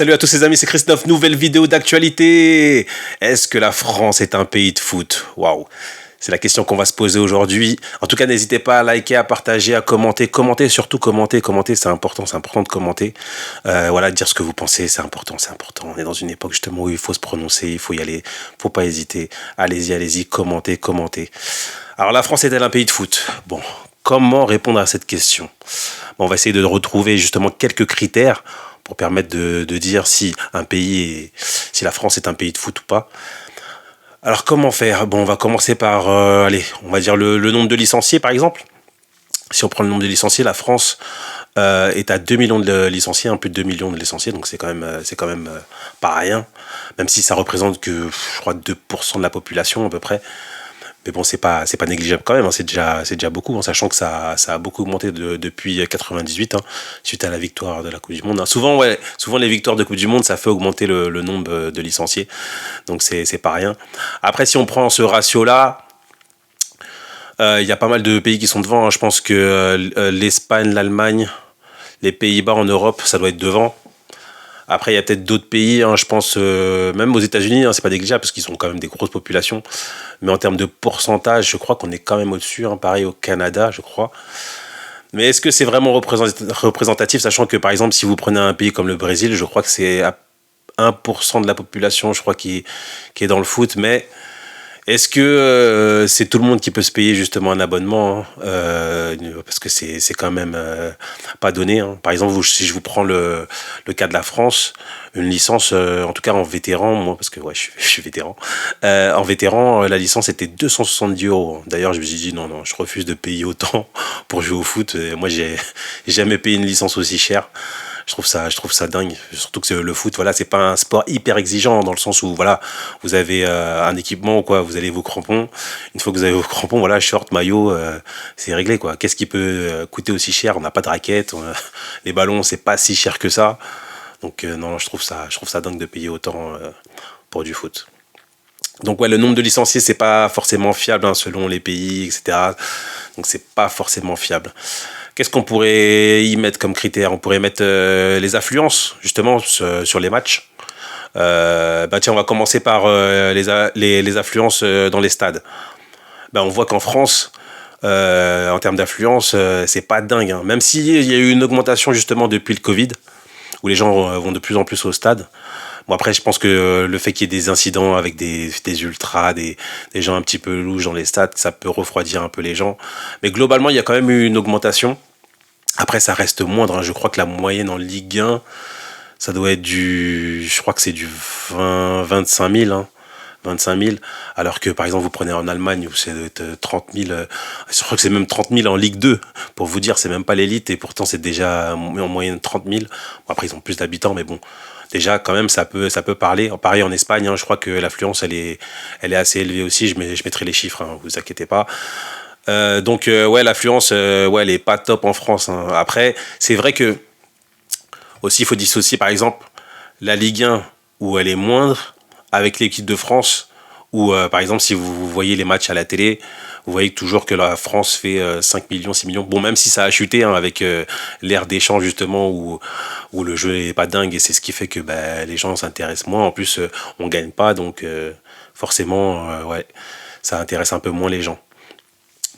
Salut à tous les amis, c'est Christophe, nouvelle vidéo d'actualité. Est-ce que la France est un pays de foot? Waouh, c'est la question qu'on va se poser aujourd'hui. En tout cas, n'hésitez pas à liker, à partager, à commenter. Commentez, surtout commenter, c'est important de commenter. Voilà, de dire ce que vous pensez, c'est important. On est dans une époque justement où il faut se prononcer, il faut y aller, faut pas hésiter. Allez-y, commentez. Alors la France est-elle un pays de foot? Bon, comment répondre à cette question? Bon, on va essayer de retrouver justement quelques critères pour permettre de dire si si la France est un pays de foot ou pas. Alors comment faire? Bon, on va commencer par, on va dire le nombre de licenciés par exemple. Si on prend le nombre de licenciés, la France est à 2 millions de licenciés, plus de 2 millions de licenciés, donc c'est quand même pas rien, même si ça représente que, je crois, 2% de la population à peu près. Mais bon, c'est pas négligeable quand même, hein, c'est déjà beaucoup, hein, sachant que ça a beaucoup augmenté depuis 98, hein, suite à la victoire de la Coupe du Monde, hein. Souvent les victoires de Coupe du Monde, ça fait augmenter le nombre de licenciés, donc c'est pas rien. Après, si on prend ce ratio-là, il y a pas mal de pays qui sont devant, hein. Je pense que l'Espagne, l'Allemagne, les Pays-Bas en Europe, ça doit être devant. Après, il y a peut-être d'autres pays, hein, je pense, même aux États-Unis, hein, c'est pas négligeable parce qu'ils ont quand même des grosses populations. Mais en termes de pourcentage, je crois qu'on est quand même au-dessus, hein, pareil au Canada, je crois. Mais est-ce que c'est vraiment représentatif, sachant que par exemple, si vous prenez un pays comme le Brésil, je crois que c'est à 1% de la population, je crois, qui est dans le foot, mais est-ce que c'est tout le monde qui peut se payer justement un abonnement, hein, parce que c'est quand même pas donné, hein. Par exemple, si je vous prends le cas de la France, une licence, en tout cas en vétéran, moi, parce que ouais, je suis vétéran, en vétéran, la licence était 270 euros. D'ailleurs, je me suis dit non, je refuse de payer autant pour jouer au foot. Et moi, j'ai jamais payé une licence aussi chère. Je trouve ça dingue. Surtout que le foot, voilà, c'est pas un sport hyper exigeant dans le sens où, voilà, vous avez un équipement ou quoi, vous avez vos crampons. Une fois que vous avez vos crampons, voilà, short, maillot, c'est réglé, quoi. Qu'est-ce qui peut coûter aussi cher? On n'a pas de raquettes, les ballons, c'est pas si cher que ça. Donc non, je trouve ça dingue de payer autant pour du foot. Donc ouais, le nombre de licenciés, c'est pas forcément fiable, hein, selon les pays, etc. Donc c'est pas forcément fiable. Qu'est-ce qu'on pourrait y mettre comme critère? On pourrait mettre les affluences, justement, sur les matchs. Tiens, on va commencer par les affluences dans les stades. On voit qu'en France, en termes d'affluence, c'est pas dingue, hein. Même s'il y a eu une augmentation justement depuis le Covid, où les gens vont de plus en plus au stade. Bon, après, je pense que le fait qu'il y ait des incidents avec des ultras, des gens un petit peu louches dans les stades, ça peut refroidir un peu les gens. Mais globalement, il y a quand même eu une augmentation. Après, ça reste moindre, hein. Je crois que la moyenne en Ligue 1, ça doit être je crois que c'est du 25 000, hein. 25 000, alors que par exemple vous prenez en Allemagne où c'est 30 000, je crois que c'est même 30 000 en Ligue 2, pour vous dire, c'est même pas l'élite et pourtant c'est déjà en moyenne 30 000. Bon, après ils ont plus d'habitants, mais bon, déjà quand même ça peut parler. Pareil en Espagne, hein, je crois que l'affluence elle est assez élevée aussi, je mettrai les chiffres, hein, vous inquiétez pas. Donc ouais, l'affluence, ouais, elle est pas top en France, hein. Après, c'est vrai que aussi il faut dissocier par exemple la Ligue 1 où elle est moindre avec l'équipe de France, où par exemple si vous voyez les matchs à la télé, vous voyez toujours que la France fait 5 millions, 6 millions. Bon, même si ça a chuté, hein, avec l'ère d'échange justement où le jeu est pas dingue et c'est ce qui fait que les gens s'intéressent moins. En plus, on gagne pas, donc forcément, ouais, ça intéresse un peu moins les gens.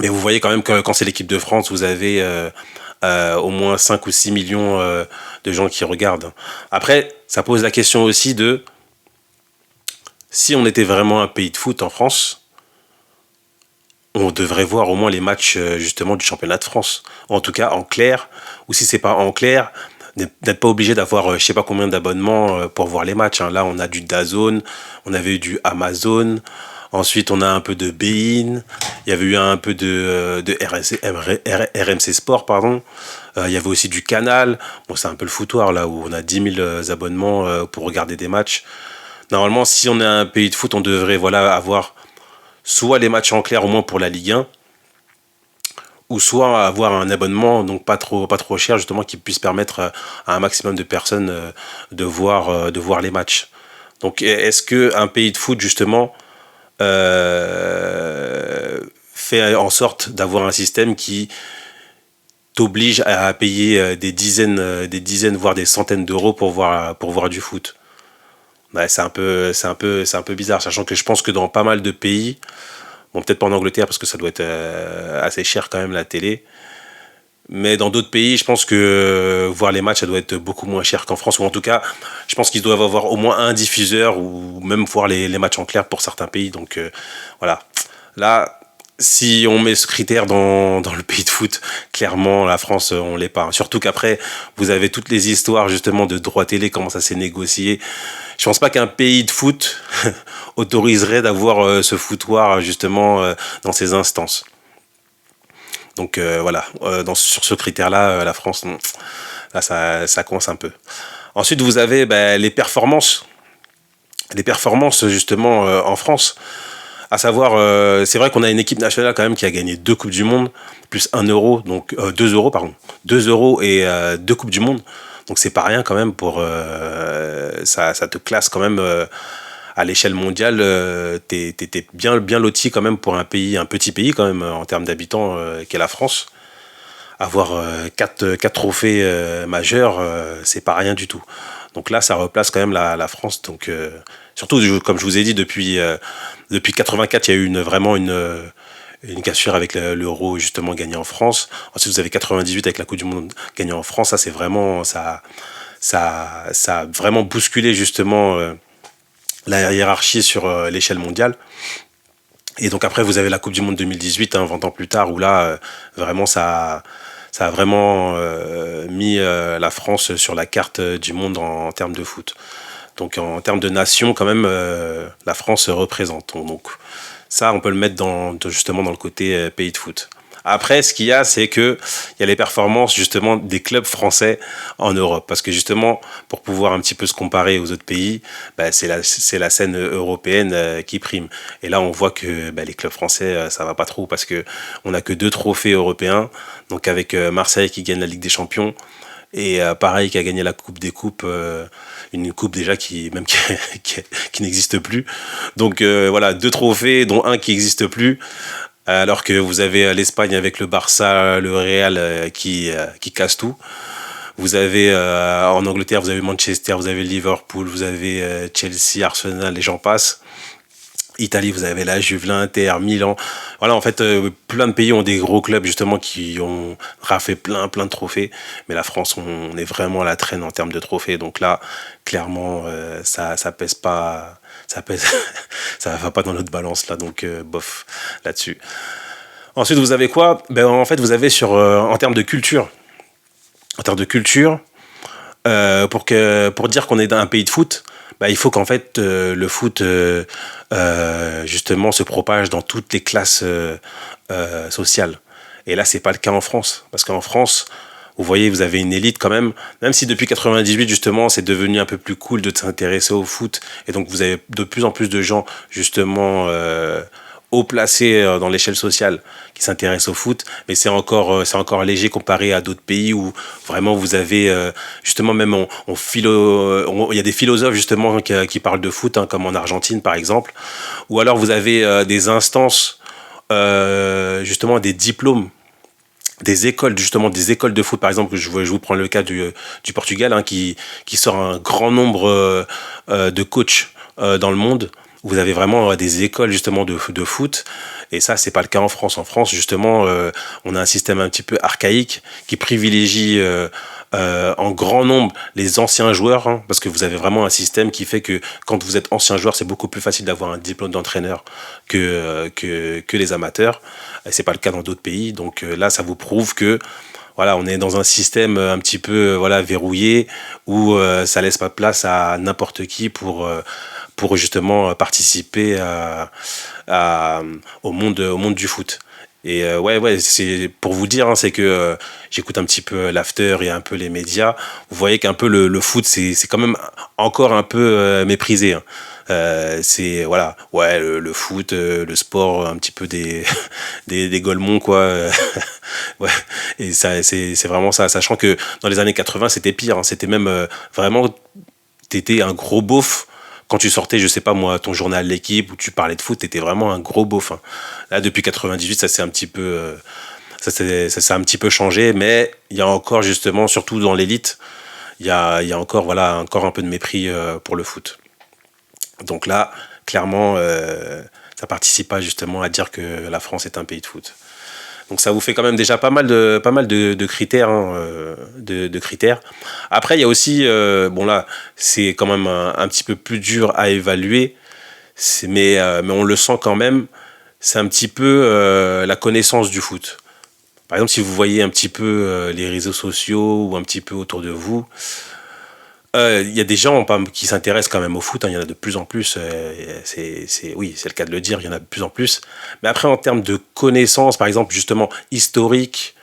Mais vous voyez quand même que quand c'est l'équipe de France, vous avez au moins 5 ou 6 millions de gens qui regardent. Après, ça pose la question aussi de si on était vraiment un pays de foot en France, on devrait voir au moins les matchs justement du championnat de France. En tout cas en clair, ou si c'est pas en clair, n'être pas obligé d'avoir je sais pas combien d'abonnements pour voir les matchs, hein. Là, on a du DAZN, on avait eu du Amazon. Ensuite, on a un peu de Bein. Il y avait eu un peu de RMC Sport, pardon. Il y avait aussi du Canal. Bon, c'est un peu le foutoir, là, où on a 10 000 abonnements pour regarder des matchs. Normalement, si on est un pays de foot, on devrait, voilà, avoir soit les matchs en clair, au moins pour la Ligue 1, ou soit avoir un abonnement, donc pas trop cher, justement, qui puisse permettre à un maximum de personnes de voir les matchs. Donc, est-ce qu'un pays de foot, justement, fait en sorte d'avoir un système qui t'oblige à payer des dizaines, voire des centaines d'euros pour voir du foot. Ouais, c'est un peu bizarre, sachant que je pense que dans pas mal de pays, bon, peut-être pas en Angleterre parce que ça doit être assez cher quand même la télé, mais dans d'autres pays, je pense que voir les matchs, ça doit être beaucoup moins cher qu'en France, ou en tout cas, je pense qu'ils doivent avoir au moins un diffuseur ou même voir les matchs en clair pour certains pays. Donc voilà. Là, si on met ce critère dans le pays de foot, clairement, la France, on l'est pas. Surtout qu'après, vous avez toutes les histoires justement de droits télé, comment ça s'est négocié. Je pense pas qu'un pays de foot autoriserait d'avoir ce foutoir justement dans ces instances. Donc voilà, sur ce critère-là, la France, là, ça coince un peu. Ensuite, vous avez les performances. Les performances justement en France. À savoir, c'est vrai qu'on a une équipe nationale quand même qui a gagné 2 Coupes du Monde, plus 1 euro, donc 2 euros, pardon. 2 euros et 2 Coupes du Monde. Donc c'est pas rien quand même pour. Ça te classe quand même à l'échelle mondiale. T'es bien loti quand même pour un petit pays quand même en termes d'habitants qu'est la France. Avoir 4 trophées majeurs, c'est pas rien du tout. Donc là, ça replace quand même la France. Donc surtout, comme je vous ai dit, depuis 84, il y a eu vraiment une cassure avec l'euro justement gagné en France. Ensuite, vous avez 98 avec la Coupe du Monde gagnée en France. Ça, c'est vraiment ça a vraiment bousculé justement la hiérarchie sur l'échelle mondiale. Et donc après, vous avez la Coupe du Monde 2018, 20 ans plus tard, où là, vraiment, ça a vraiment mis la France sur la carte du monde en termes de foot. Donc en termes de nation, quand même, la France représente. Donc ça, on peut le mettre justement dans le côté pays de foot. Après, ce qu'il y a, c'est que il y a les performances justement des clubs français en Europe, parce que justement, pour pouvoir un petit peu se comparer aux autres pays, c'est la scène européenne qui prime. Et là, on voit que les clubs français, ça va pas trop, parce que on a que 2 trophées européens, donc avec Marseille qui gagne la Ligue des Champions. Et pareil, qui a gagné la Coupe des Coupes, une coupe déjà qui n'existe plus. Donc voilà, 2 trophées, dont un qui n'existe plus. Alors que vous avez l'Espagne avec le Barça, le Real qui casse tout. Vous avez en Angleterre, vous avez Manchester, vous avez Liverpool, vous avez Chelsea, Arsenal, et j'en passe. Italie, vous avez la Juve, l'Inter, Milan. Voilà, en fait, plein de pays ont des gros clubs justement qui ont raflé plein de trophées. Mais la France, on est vraiment à la traîne en termes de trophées. Donc là, clairement, ça pèse pas, ça va pas dans notre balance là. Donc bof là-dessus. Ensuite, vous avez quoi? En fait, vous avez en termes de culture. En termes de culture, pour dire qu'on est dans un pays de foot, il faut qu'en fait le foot justement se propage dans toutes les classes sociales. Et là, c'est pas le cas en France, parce qu'en France, vous voyez, vous avez une élite quand même si depuis 98 justement, c'est devenu un peu plus cool de s'intéresser au foot, et donc vous avez de plus en plus de gens justement haut placés dans l'échelle sociale qui s'intéressent au foot, mais c'est encore léger comparé à d'autres pays où vraiment vous avez justement même il y a des philosophes justement qui parlent de foot, hein, comme en Argentine par exemple, ou alors vous avez des instances justement des diplômes, des écoles de foot par exemple. Je vous prends le cas du Portugal, hein, qui sort un grand nombre de coachs dans le monde. Vous avez vraiment des écoles justement de foot, et ça c'est pas le cas en France. En France justement, on a un système un petit peu archaïque qui privilégie en grand nombre les anciens joueurs, hein, parce que vous avez vraiment un système qui fait que quand vous êtes ancien joueur, c'est beaucoup plus facile d'avoir un diplôme d'entraîneur que les amateurs. Et c'est pas le cas dans d'autres pays. Donc là, ça vous prouve que voilà, on est dans un système un petit peu verrouillé, où ça laisse pas de place à n'importe qui pour justement participer au monde du foot. Et ouais, c'est pour vous dire, hein, c'est que j'écoute un petit peu l'after et un peu les médias. Vous voyez qu'un peu le foot, c'est quand même encore un peu méprisé, hein. C'est voilà, ouais, le foot, le sport, un petit peu des golemons quoi. Ouais, et ça, c'est vraiment ça. Sachant que dans les années 80, c'était pire, hein. C'était même vraiment, t'étais un gros beauf. Quand tu sortais, je sais pas moi, ton journal L'équipe où tu parlais de foot, t'étais vraiment un gros beauf, hein. Là, depuis 98, ça s'est un petit peu Ça s'est un petit peu changé, mais il y a encore justement, surtout dans l'élite, il y a encore, voilà, encore un peu de mépris pour le foot. Donc là, clairement, ça participe pas justement à dire que la France est un pays de foot. Donc ça vous fait quand même déjà pas mal de critères, hein, de critères. Après, il y a aussi, bon là, c'est quand même un petit peu plus dur à évaluer, mais on le sent quand même, c'est un petit peu la connaissance du foot. Par exemple, si vous voyez un petit peu les réseaux sociaux ou un petit peu autour de vous, il y a des gens qui s'intéressent quand même au foot, hein, il y en a de plus en plus, oui, c'est le cas de le dire, il y en a de plus en plus. Mais après, en termes de connaissances, par exemple, justement, historiques,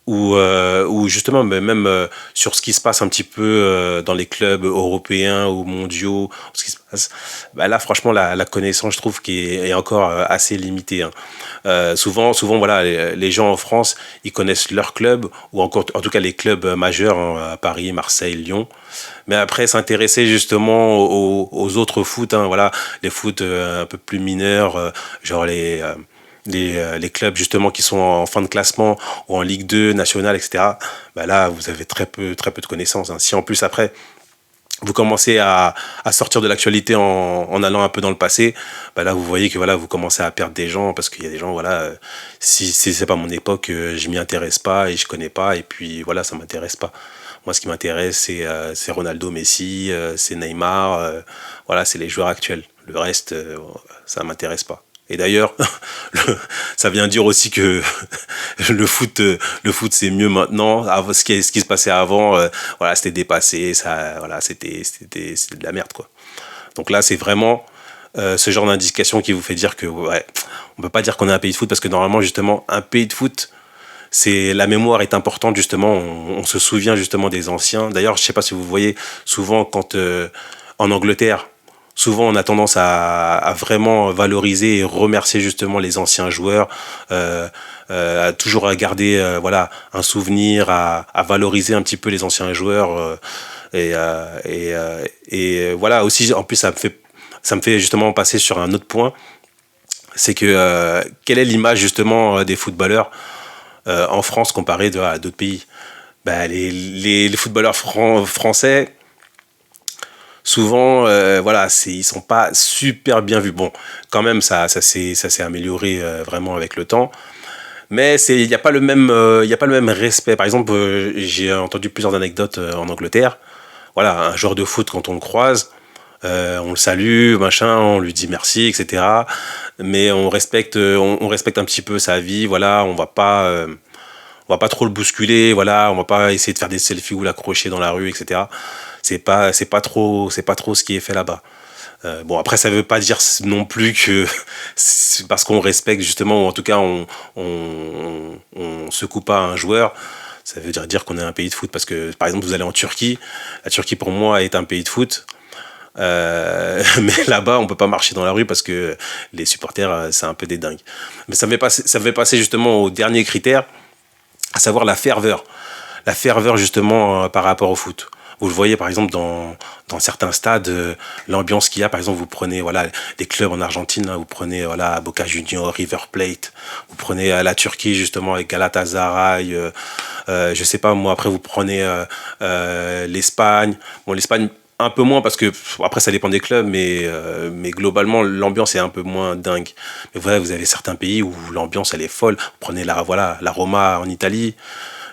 ou justement même sur ce qui se passe un petit peu dans les clubs européens ou mondiaux, ce qui se passe, bah là franchement la connaissance je trouve est encore assez limitée, hein. Souvent voilà les gens en France ils connaissent leur club ou encore en tout cas les clubs majeurs, hein, à Paris, Marseille, Lyon, mais après s'intéresser justement aux autres foot, hein, voilà, les foot un peu plus mineurs, genre les clubs justement qui sont en fin de classement ou en Ligue 2, nationale, etc. Bah là, vous avez très peu de connaissances, hein. Si en plus après, vous commencez à sortir de l'actualité en allant un peu dans le passé, bah là, vous voyez que voilà, vous commencez à perdre des gens parce qu'il y a des gens, voilà, si c'est pas mon époque, je m'y intéresse pas et je connais pas et puis voilà, ça m'intéresse pas. Moi, ce qui m'intéresse, c'est Ronaldo, Messi, c'est Neymar, voilà, c'est les joueurs actuels. Le reste, ça m'intéresse pas. Et d'ailleurs, ça vient dire aussi que le foot c'est mieux maintenant. Ce qui se passait avant, voilà, c'était dépassé, ça, voilà, c'était de la merde, quoi. Donc là, c'est vraiment ce genre d'indication qui vous fait dire que, ouais, on peut pas dire qu'on est un pays de foot parce que normalement, justement, un pays de foot, c'est la mémoire est importante justement. On se souvient justement des anciens. D'ailleurs, je sais pas si vous voyez souvent quand en Angleterre souvent on a tendance à vraiment valoriser et remercier justement les anciens joueurs, à toujours à garder voilà, un souvenir, à valoriser un petit peu les anciens joueurs. Voilà, aussi, en plus, ça me fait justement passer sur un autre point, c'est que quelle est l'image justement des footballeurs en France comparée à d'autres pays. Bah, les footballeurs français, souvent, voilà, ils sont pas super bien vus. Bon, quand même, ça s'est amélioré vraiment avec le temps. Mais il n'y a pas le même, il y a pas le même respect. Par exemple, j'ai entendu plusieurs anecdotes en Angleterre. Voilà, un joueur de foot quand on le croise, on le salue, machin, on lui dit merci, etc. Mais on respecte un petit peu sa vie. Voilà, on va pas trop le bousculer, voilà, on va pas essayer de faire des selfies ou l'accrocher dans la rue, etc. C'est pas trop ce qui est fait là-bas. Bon, après, ça veut pas dire non plus que c'est parce qu'on respecte justement, ou en tout cas on secoue pas un joueur, ça veut dire qu'on est un pays de foot. Parce que par exemple, vous allez en Turquie, la Turquie pour moi est un pays de foot. Mais là-bas, on peut pas marcher dans la rue parce que les supporters, c'est un peu des dingues. Mais ça me fait passer justement au dernier critère, à savoir la ferveur. La ferveur justement par rapport au foot. Vous le voyez par exemple dans certains stades, l'ambiance qu'il y a. Par exemple, vous prenez voilà, des clubs en Argentine, hein, vous prenez voilà, Boca Juniors, River Plate, vous prenez la Turquie justement avec Galatasaray, je sais pas moi, après vous prenez l'Espagne. Bon, l'Espagne, un peu moins parce que après ça dépend des clubs, mais globalement l'ambiance est un peu moins dingue. Mais voilà, vous avez certains pays où l'ambiance elle est folle. Prenez la Roma en Italie,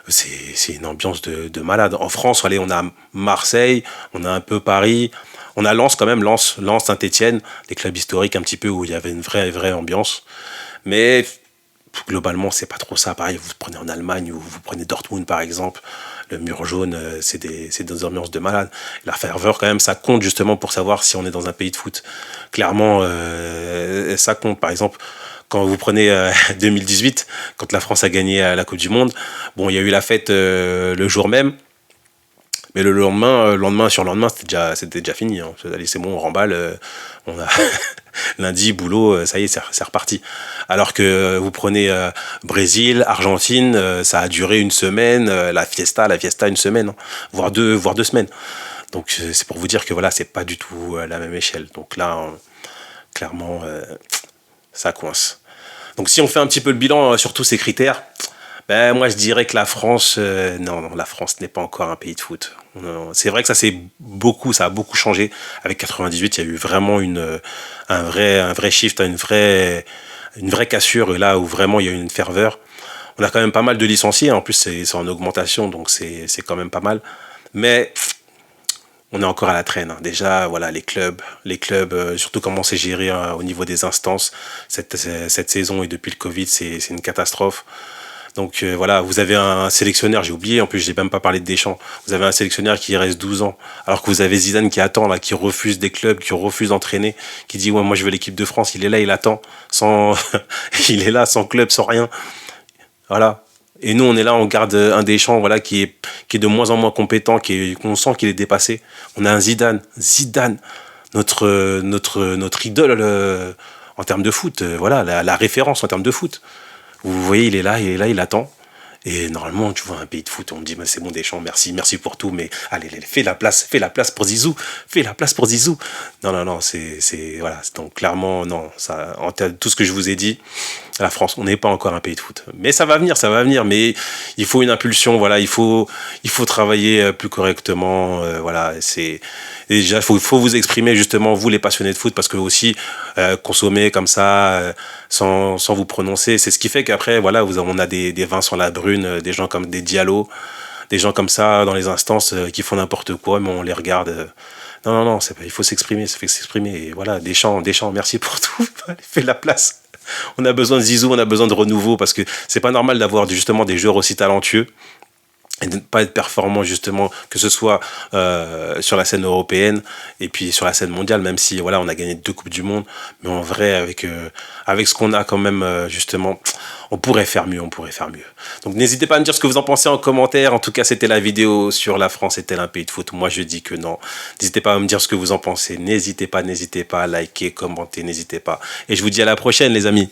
c'est une ambiance de malade. En France, allez, on a Marseille, on a un peu Paris, on a Lens quand même, Lens, Saint-Étienne, des clubs historiques un petit peu où il y avait une vraie ambiance. Mais globalement, c'est pas trop ça. Pareil, vous prenez en Allemagne ou vous prenez Dortmund par exemple, le mur jaune, c'est des ambiances de malade. La ferveur, quand même, ça compte justement pour savoir si on est dans un pays de foot. Clairement, ça compte. Par exemple, quand vous prenez 2018, quand la France a gagné la Coupe du Monde, bon, il y a eu la fête le jour même, mais sur le lendemain, c'était déjà fini, hein. Allez, c'est bon, on remballe, on a lundi, boulot, ça y est, c'est reparti. Alors que vous prenez Brésil, Argentine, ça a duré une semaine, la fiesta une semaine, hein, voire deux semaines. Donc c'est pour vous dire que voilà, c'est pas du tout la même échelle. Donc là, clairement, ça coince. Donc si on fait un petit peu le bilan sur tous ces critères, Ben, moi, je dirais que la France, non, non, la France n'est pas encore un pays de foot. C'est vrai que ça a beaucoup changé. Avec 98, il y a eu vraiment un vrai shift, une vraie cassure, et là où vraiment il y a eu une ferveur. On a quand même pas mal de licenciés, en plus c'est en augmentation, donc c'est quand même pas mal. Mais on est encore à la traîne, hein. Déjà, voilà, les clubs, surtout comment c'est géré au niveau des instances. Cette saison et depuis le Covid, c'est une catastrophe. Donc voilà, vous avez un sélectionneur, j'ai oublié, en plus j'ai même pas parlé de Deschamps. Vous avez un sélectionneur qui reste 12 ans, alors que vous avez Zidane qui attend, là, qui refuse des clubs, qui refuse d'entraîner, qui dit ouais, moi je veux l'équipe de France. Il est là, il attend, sans, il est là sans club, sans rien. Voilà. Et nous, on est là, on garde un Deschamps, voilà, qui est de moins en moins compétent, qu'on sent qu'il est dépassé. On a un Zidane, notre idole en termes de foot, voilà, la référence en termes de foot. Vous voyez, il attend. Et normalement, tu vois, un pays de foot, on me dit, mais c'est bon, Deschamps, merci, merci pour tout, mais allez, fais la place pour Zizou, fais la place pour Zizou. Non, non, non, voilà. Donc, clairement, non, ça, en termes de tout ce que je vous ai dit, la France, on n'est pas encore un pays de foot. Mais ça va venir, mais il faut une impulsion, voilà, il faut travailler plus correctement, voilà, déjà, faut vous exprimer, justement, vous, les passionnés de foot, parce que aussi, consommer comme ça, sans vous prononcer, c'est ce qui fait qu'après, voilà, on a des Vincent Labrune, des gens comme des Diallo, des gens comme ça dans les instances qui font n'importe quoi, mais on les regarde. Non, non, non, il faut s'exprimer, ça fait s'exprimer. Et voilà, Deschamps, merci pour tout. Fais la place. On a besoin de Zizou, on a besoin de renouveau, parce que c'est pas normal d'avoir justement des joueurs aussi talentueux et de ne pas être performant, justement, que ce soit sur la scène européenne et puis sur la scène mondiale, même si voilà, on a gagné 2 coupes du monde, mais en vrai, avec ce qu'on a quand même, justement, on pourrait faire mieux, on pourrait faire mieux. Donc n'hésitez pas à me dire ce que vous en pensez en commentaire. En tout cas, c'était la vidéo sur la France est-elle un pays de foot. Moi, je dis que non. N'hésitez pas à me dire ce que vous en pensez. N'hésitez pas à liker, commenter, n'hésitez pas. Et je vous dis à la prochaine, les amis.